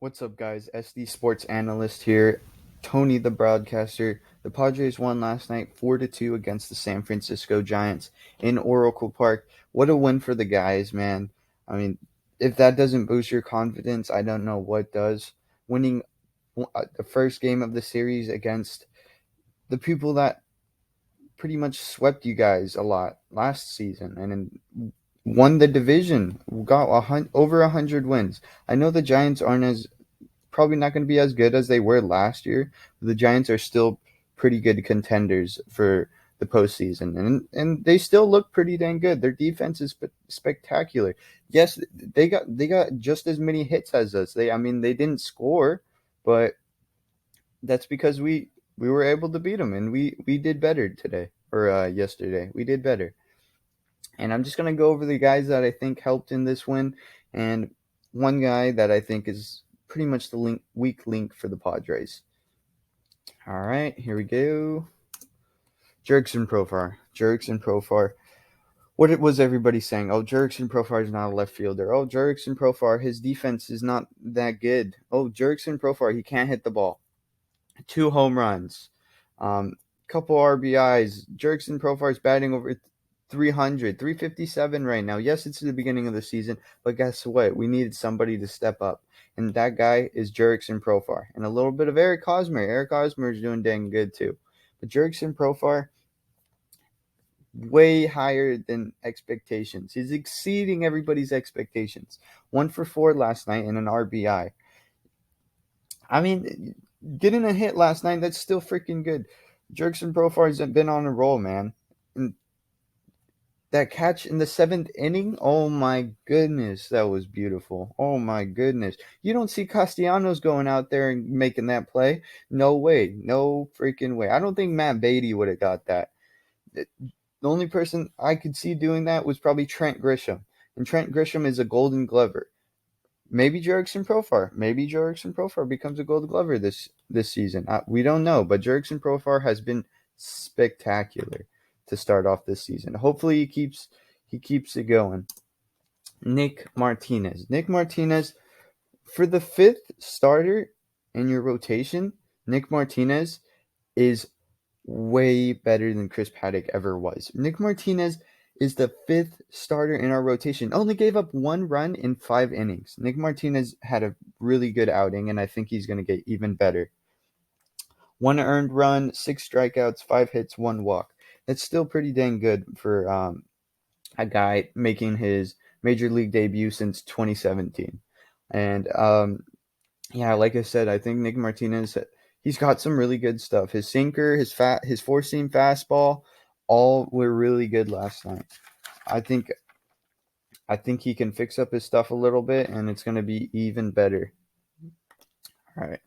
What's up, guys? SD Sports Analyst here. Tony, the broadcaster. The Padres won last night 4-2 against the San Francisco Giants in Oracle Park. What a win for the guys, man. I mean, if that doesn't boost your confidence, I don't know what does. Winning the first game of the series against the people that pretty much swept you guys a lot last season and won the division, got over 100 wins. I know the Giants aren't as probably not going to be as good as they were last year. The Giants are still pretty good contenders for the postseason, and they still look pretty dang good. Their defense is spectacular. Yes, they got just as many hits as us. They didn't score, but that's because we were able to beat them, and we did better today or yesterday. We did better, and I'm just gonna go over the guys that I think helped in this win, and one guy that I think is pretty much the weak link for the Padres. All right, here we go. Jurickson Profar. Jurickson Profar. What was everybody saying? Oh, Jurickson Profar is not a left fielder. Oh, Jurickson Profar, his defense is not that good. Oh, Jurickson Profar, he can't hit the ball. 2 home runs, couple RBIs. Jurickson Profar is batting over 300, 357 right now. Yes, it's the beginning of the season, but guess what? We needed somebody to step up, and that guy is Jurickson Profar. And a little bit of Eric Hosmer. Eric Hosmer is doing dang good too. But Jurickson Profar, way higher than expectations. He's exceeding everybody's expectations. 1 for 4 last night and an RBI. I mean, getting a hit last night, that's still freaking good. Jurickson Profar has been on a roll, man. And that catch in the 7th inning, oh my goodness, that was beautiful. Oh my goodness. You don't see Castellanos going out there and making that play. No way. No freaking way. I don't think Matt Beatty would have got that. The only person I could see doing that was probably Trent Grisham. And Trent Grisham is a golden glover. Maybe Jurickson Profar. Maybe Jurickson Profar becomes a Gold Glover this season. We don't know, but Jurickson Profar has been spectacular to start off this season. Hopefully he keeps it going. Nick Martinez. Nick Martinez, for the 5th starter in your rotation, Nick Martinez is way better than Chris Paddock ever was. Nick Martinez is the 5th starter in our rotation. Only gave up 1 run in 5 innings. Nick Martinez had a really good outing, and I think he's going to get even better. 1 earned run, 6 strikeouts, 5 hits, 1 walk. That's still pretty dang good for a guy making his major league debut since 2017. And yeah, like I said, I think Nick Martinez, he's got some really good stuff. His sinker, his four-seam fastball, all were really good last night. I think I think he can fix up his stuff a little bit, and it's going to be even better. All right,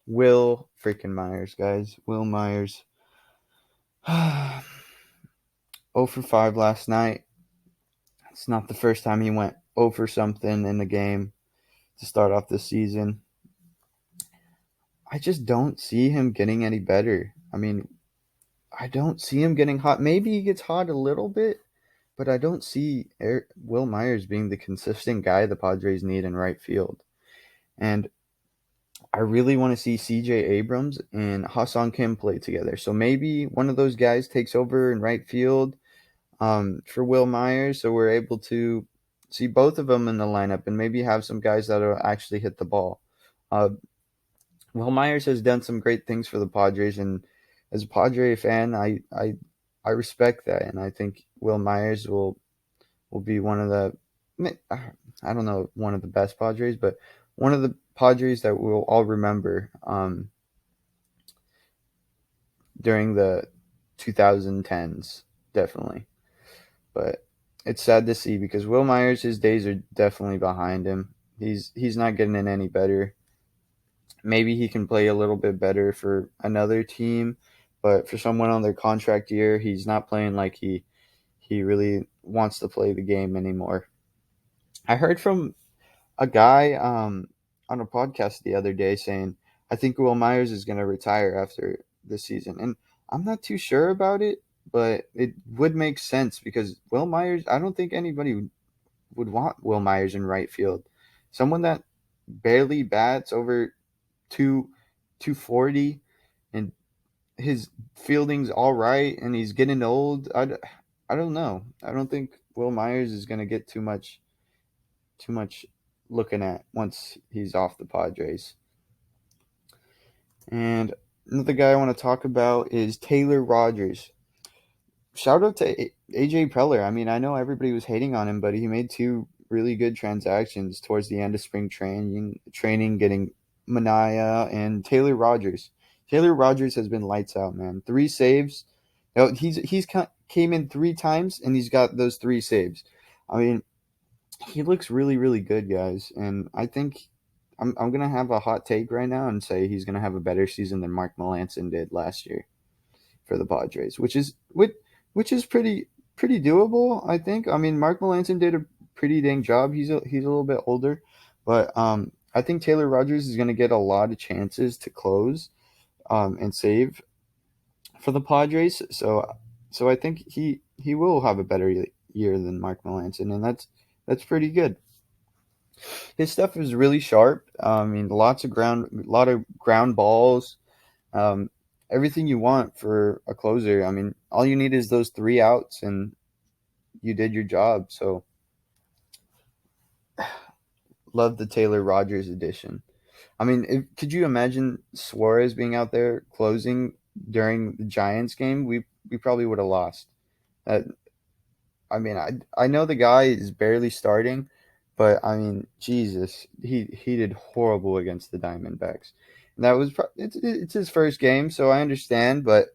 Will freaking Myers, guys. Will Myers. 0 for 5 last night. It's not the first time he went 0 for something in the game to start off the season. I just don't see him getting any better. I don't see him getting hot. Maybe he gets hot a little bit, but I don't see Will Myers being the consistent guy the Padres need in right field. And I really want to see CJ Abrams and Hassan Kim play together. So maybe one of those guys takes over in right field for Will Myers, so we're able to see both of them in the lineup and maybe have some guys that will actually hit the ball. Uh, Will Myers has done some great things for the Padres, and as a Padre fan, I respect that, and I think Will Myers will be one of the, I don't know, one of the best Padres, but one of the Padres that we'll all remember during the 2010s, definitely. But it's sad to see because Will Myers, his days are definitely behind him. He's not getting in any better. Maybe he can play a little bit better for another team, but for someone on their contract year, he's not playing like he really wants to play the game anymore. I heard from a guy on a podcast the other day saying, I think Will Myers is going to retire after this season. And I'm not too sure about it, but it would make sense because Will Myers, I don't think anybody would want Will Myers in right field. Someone that barely bats over 240, and his fielding's all right, and he's getting old. I don't know. I don't think Will Myers is going to get too much looking at once he's off the Padres. And another guy I want to talk about is Taylor Rogers. Shout out to AJ Preller. I mean, I know everybody was hating on him, but he made two really good transactions towards the end of spring training, getting Mania and Taylor Rogers. Taylor Rogers has been lights out, man. 3 saves. You know, he's came in 3 times and he's got those 3 saves. I mean, he looks really really good, guys, and I think I'm gonna have a hot take right now and say he's gonna have a better season than Mark Melancon did last year for the Padres, which is pretty doable, I think. I mean, Mark Melancon did a pretty dang job. He's a little bit older, but I think Taylor Rogers is going to get a lot of chances to close and save for the Padres. So I think he will have a better year than Mark Melancon, and that's pretty good. His stuff is really sharp. I mean, a lot of ground balls, um, everything you want for a closer. I mean, all you need is those 3 outs, and you did your job. So, love the Taylor Rogers edition. I mean, could you imagine Suarez being out there closing during the Giants game? We probably would have lost. Uh, I mean, I know the guy is barely starting, but I mean, Jesus, he did horrible against the Diamondbacks. And that was it's his first game, so I understand, but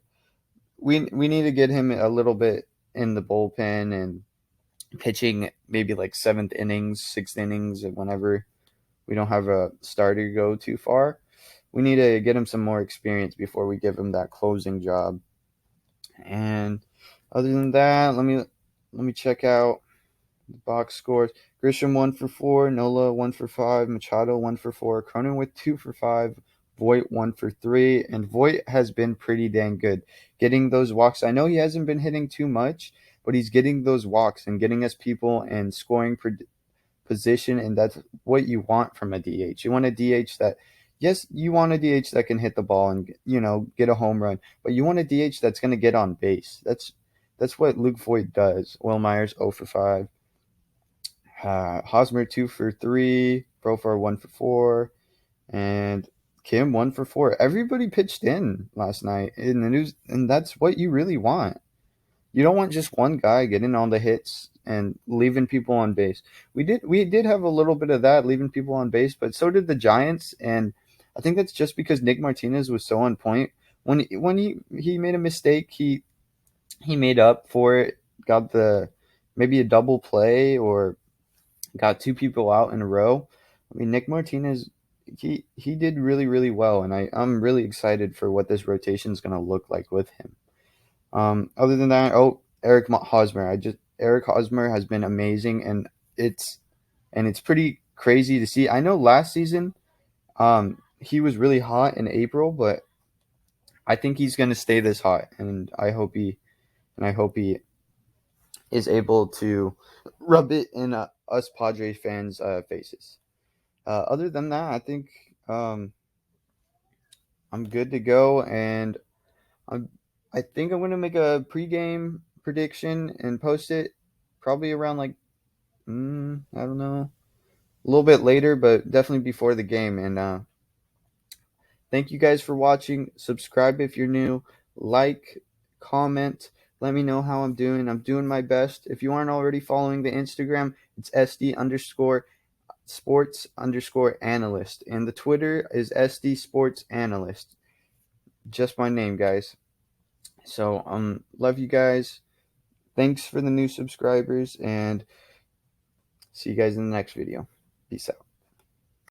we need to get him a little bit in the bullpen and pitching maybe like 7th innings, 6th innings, whenever we don't have a starter go too far. We need to get him some more experience before we give him that closing job. And other than that, let me check out the box scores. Grisham 1 for 4, Nola 1 for 5, Machado 1 for 4, Cronenworth 2 for 5, Voit 1 for 3, and Voit has been pretty dang good getting those walks. I know he hasn't been hitting too much, but he's getting those walks and getting us people and scoring position, and that's what you want from a DH. You want a DH that, yes, you want a DH that can hit the ball and get a home run, but you want a DH that's going to get on base. That's what Luke Voit does. Will Myers 0 for 5. Hosmer 2 for 3, Profar 1 for 4, and Kim 1 for 4. Everybody pitched in last night in the news, and that's what you really want. You don't want just one guy getting all the hits and leaving people on base. We did have a little bit of that, leaving people on base, but so did the Giants, and I think that's just because Nick Martinez was so on point. When he made a mistake, he made up for it, got the maybe a double play or got 2 people out in a row. I mean, Nick Martinez, he did really really well, and I'm really excited for what this rotation is going to look like with him. Other than that, Eric Hosmer. Eric Hosmer has been amazing, and it's pretty crazy to see. I know last season, he was really hot in April, but I think he's going to stay this hot, and I hope he is able to rub it in us Padres fans' faces. Other than that, I think I'm good to go, and I'm, I think I'm gonna make a pregame prediction and post it probably around like I don't know, a little bit later, but definitely before the game. And thank you guys for watching. Subscribe if you're new. Like, comment. Let me know how I'm doing. I'm doing my best. If you aren't already following the Instagram, it's SD underscore sports underscore analyst. And the Twitter is SD sports analyst. Just my name, guys. So love you guys. Thanks for the new subscribers, and see you guys in the next video. Peace out.